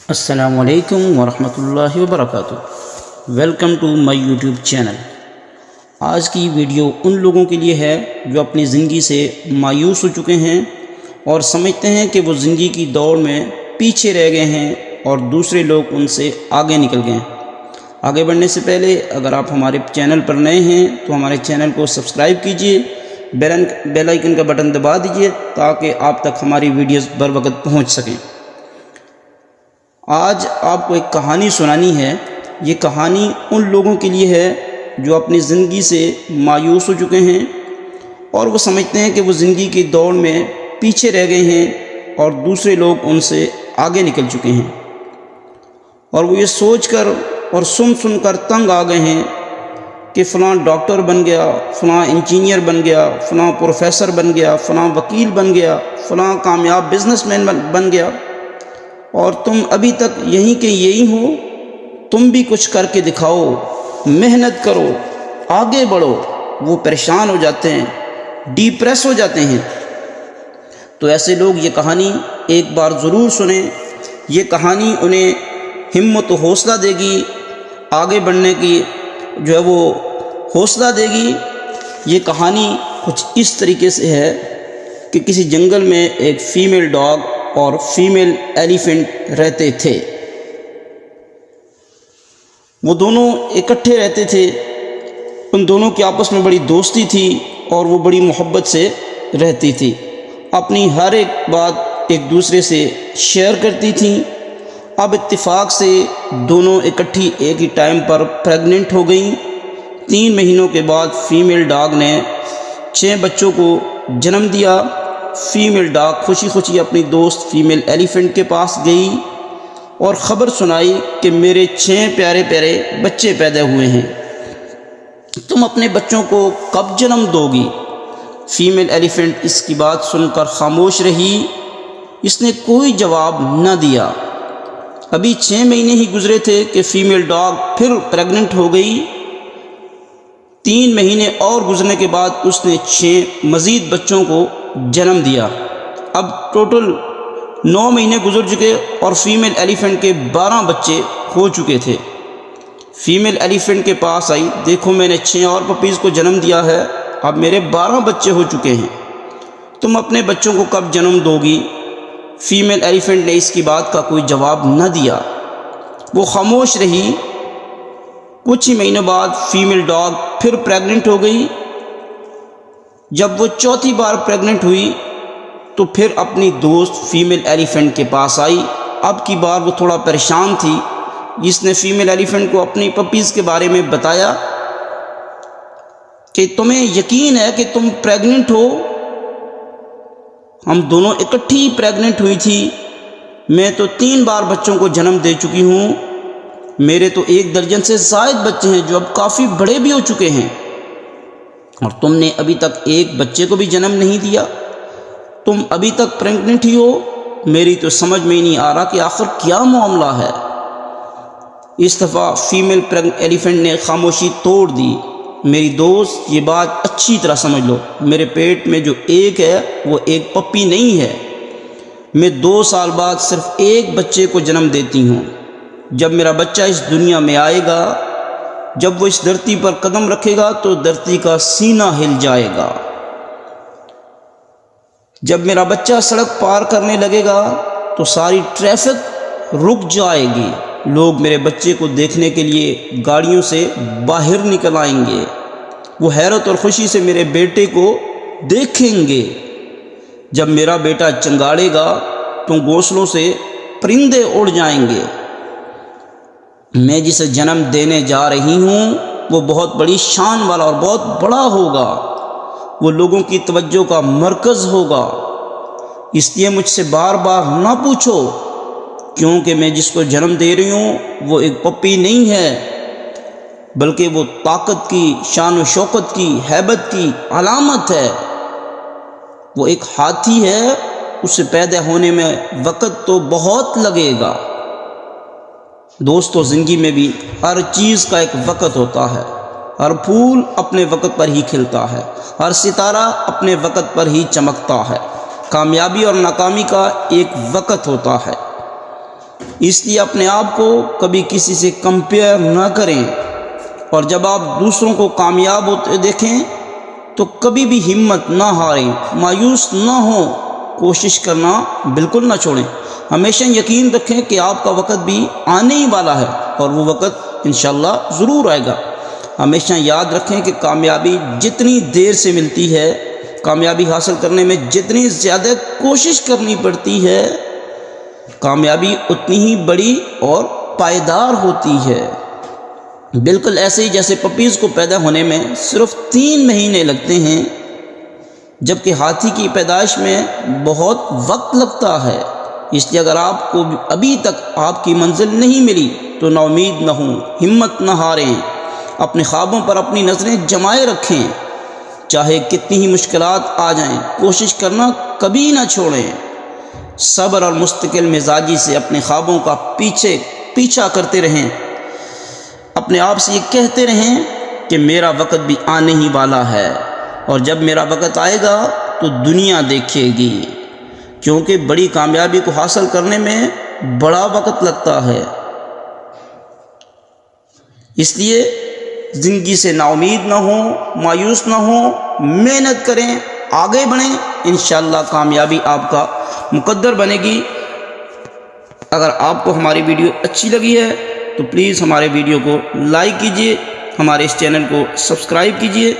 السلام علیکم ورحمۃ اللہ وبرکاتہ۔ Welcome to my YouTube channel. آج کی ویڈیو ان لوگوں کے لیے ہے جو اپنی زندگی سے مایوس ہو چکے ہیں اور سمجھتے ہیں کہ وہ زندگی کی دوڑ میں پیچھے رہ گئے ہیں اور دوسرے لوگ ان سے آگے نکل گئے ہیں۔ آگے بڑھنے سے پہلے اگر آپ ہمارے چینل پر نئے ہیں تو ہمارے چینل کو سبسکرائب کیجئے، بیل آئیکن کا بٹن دبا دیجئے تاکہ آپ تک ہماری ویڈیوز بر وقت پہنچ سکیں۔ آج آپ کو ایک کہانی سنانی ہے۔ یہ کہانی ان لوگوں کے لیے ہے جو اپنی زندگی سے مایوس ہو چکے ہیں اور وہ سمجھتے ہیں کہ وہ زندگی کی دوڑ میں پیچھے رہ گئے ہیں اور دوسرے لوگ ان سے آگے نکل چکے ہیں، اور وہ یہ سوچ کر اور سن کر تنگ آ گئے ہیں کہ فلاں ڈاکٹر بن گیا، فلاں انجینئر بن گیا، فلاں پروفیسر بن گیا، فلاں وکیل بن گیا، فلاں کامیاب بزنس مین بن گیا، اور تم ابھی تک یہیں کے یہی ہو۔ تم بھی کچھ کر کے دکھاؤ، محنت کرو، آگے بڑھو۔ وہ پریشان ہو جاتے ہیں، ڈیپریس ہو جاتے ہیں۔ تو ایسے لوگ یہ کہانی ایک بار ضرور سنیں۔ یہ کہانی انہیں ہمت و حوصلہ دے گی، آگے بڑھنے کی جو ہے وہ حوصلہ دے گی۔ یہ کہانی کچھ اس طریقے سے ہے کہ کسی جنگل میں ایک فیمیل ڈاگ اور فیمیل ایلیفینٹ رہتے تھے۔ وہ دونوں اکٹھے رہتے تھے، ان دونوں کی آپس میں بڑی دوستی تھی اور وہ بڑی محبت سے رہتی تھی، اپنی ہر ایک بات ایک دوسرے سے شیئر کرتی تھیں۔ اب اتفاق سے دونوں اکٹھی ایک ہی ٹائم پر پریگننٹ ہو گئیں۔ 3 مہینوں کے بعد فیمیل ڈاگ نے 6 بچوں کو جنم دیا۔ فیمیل ڈاگ خوشی خوشی اپنی دوست فیمیل ایلیفینٹ کے پاس گئی اور خبر سنائی کہ میرے 6 پیارے پیارے بچے پیدا ہوئے ہیں، تم اپنے بچوں کو کب جنم دو گی؟ فیمیل ایلیفینٹ اس کی بات سن کر خاموش رہی، اس نے کوئی جواب نہ دیا۔ ابھی 6 مہینے ہی گزرے تھے کہ فیمیل ڈاگ پھر پریگننٹ ہو گئی۔ 3 مہینے اور گزرنے کے بعد اس نے 6 مزید بچوں کو جنم دیا۔ اب ٹوٹل 9 مہینے گزر چکے اور فیمیل ایلیفینٹ کے 12 بچے ہو چکے تھے۔ فیمیل ایلیفینٹ کے پاس آئی، دیکھو میں نے 6 اور پپیز کو جنم دیا ہے، اب میرے 12 بچے ہو چکے ہیں، تم اپنے بچوں کو کب جنم دو گی؟ فیمیل ایلیفینٹ نے اس کی بات کا کوئی جواب نہ دیا، وہ خاموش رہی۔ کچھ ہی مہینوں بعد فیمیل ڈاگ پھر پریگننٹ ہو گئی۔ جب وہ 4تھی بار پریگننٹ ہوئی تو پھر اپنی دوست فیمیل ایلیفینٹ کے پاس آئی۔ اب کی بار وہ تھوڑا پریشان تھی، جس نے فیمیل ایلیفینٹ کو اپنی پپیز کے بارے میں بتایا کہ تمہیں یقین ہے کہ تم پریگننٹ ہو؟ ہم دونوں اکٹھی پریگننٹ ہوئی تھی، میں تو 3 بار بچوں کو جنم دے چکی ہوں، میرے تو 1 درجن سے زائد بچے ہیں جو اب کافی بڑے بھی ہو چکے ہیں، اور تم نے ابھی تک 1 بچے کو بھی جنم نہیں دیا، تم ابھی تک پریگننٹ ہی ہو۔ میری تو سمجھ میں ہی نہیں آ رہا کہ آخر کیا معاملہ ہے۔ اس دفعہ فیمیل ایلیفینٹ نے خاموشی توڑ دی، میری دوست یہ بات اچھی طرح سمجھ لو، میرے پیٹ میں جو ایک ہے وہ ایک پپی نہیں ہے، میں 2 سال بعد صرف 1 بچے کو جنم دیتی ہوں۔ جب میرا بچہ اس دنیا میں آئے گا، جب وہ اس دھرتی پر قدم رکھے گا تو دھرتی کا سینہ ہل جائے گا۔ جب میرا بچہ سڑک پار کرنے لگے گا تو ساری ٹریفک رک جائے گی، لوگ میرے بچے کو دیکھنے کے لیے گاڑیوں سے باہر نکل آئیں گے، وہ حیرت اور خوشی سے میرے بیٹے کو دیکھیں گے۔ جب میرا بیٹا چنگاڑے گا تو گھونسلوں سے پرندے اڑ جائیں گے۔ میں جسے جنم دینے جا رہی ہوں وہ بہت بڑی شان والا اور بہت بڑا ہوگا، وہ لوگوں کی توجہ کا مرکز ہوگا، اس لیے مجھ سے بار بار نہ پوچھو، کیونکہ میں جس کو جنم دے رہی ہوں وہ ایک پپی نہیں ہے، بلکہ وہ طاقت کی، شان و شوکت کی، ہیبت کی علامت ہے، وہ ایک ہاتھی ہے، اسے پیدا ہونے میں وقت تو بہت لگے گا۔ دوستو، زندگی میں بھی ہر چیز کا ایک وقت ہوتا ہے، ہر پھول اپنے وقت پر ہی کھلتا ہے، ہر ستارہ اپنے وقت پر ہی چمکتا ہے، کامیابی اور ناکامی کا ایک وقت ہوتا ہے۔ اس لیے اپنے آپ کو کبھی کسی سے کمپیئر نہ کریں، اور جب آپ دوسروں کو کامیاب ہوتے دیکھیں تو کبھی بھی ہمت نہ ہاریں، مایوس نہ ہوں، کوشش کرنا بالکل نہ چھوڑیں۔ ہمیشہ یقین رکھیں کہ آپ کا وقت بھی آنے ہی والا ہے، اور وہ وقت انشاءاللہ ضرور آئے گا۔ ہمیشہ یاد رکھیں کہ کامیابی جتنی دیر سے ملتی ہے، کامیابی حاصل کرنے میں جتنی زیادہ کوشش کرنی پڑتی ہے، کامیابی اتنی ہی بڑی اور پائیدار ہوتی ہے۔ بالکل ایسے ہی جیسے پپیز کو پیدا ہونے میں صرف 3 مہینے لگتے ہیں، جبکہ ہاتھی کی پیدائش میں بہت وقت لگتا ہے۔ اس لیے اگر آپ کو ابھی تک آپ کی منزل نہیں ملی تو نا امید نہ ہوں، ہمت نہ ہاریں، اپنے خوابوں پر اپنی نظریں جمائے رکھیں، چاہے کتنی ہی مشکلات آ جائیں، کوشش کرنا کبھی نہ چھوڑیں۔ صبر اور مستقل مزاجی سے اپنے خوابوں کا پیچھا کرتے رہیں، اپنے آپ سے یہ کہتے رہیں کہ میرا وقت بھی آنے ہی والا ہے، اور جب میرا وقت آئے گا تو دنیا دیکھے گی، کیونکہ بڑی کامیابی کو حاصل کرنے میں بڑا وقت لگتا ہے۔ اس لیے زندگی سے نا امید نہ ہوں، مایوس نہ ہوں، محنت کریں، آگے بڑھیں، انشاءاللہ کامیابی آپ کا مقدر بنے گی۔ اگر آپ کو ہماری ویڈیو اچھی لگی ہے تو پلیز ہمارے ویڈیو کو لائک کیجیے، ہمارے اس چینل کو سبسکرائب کیجیے۔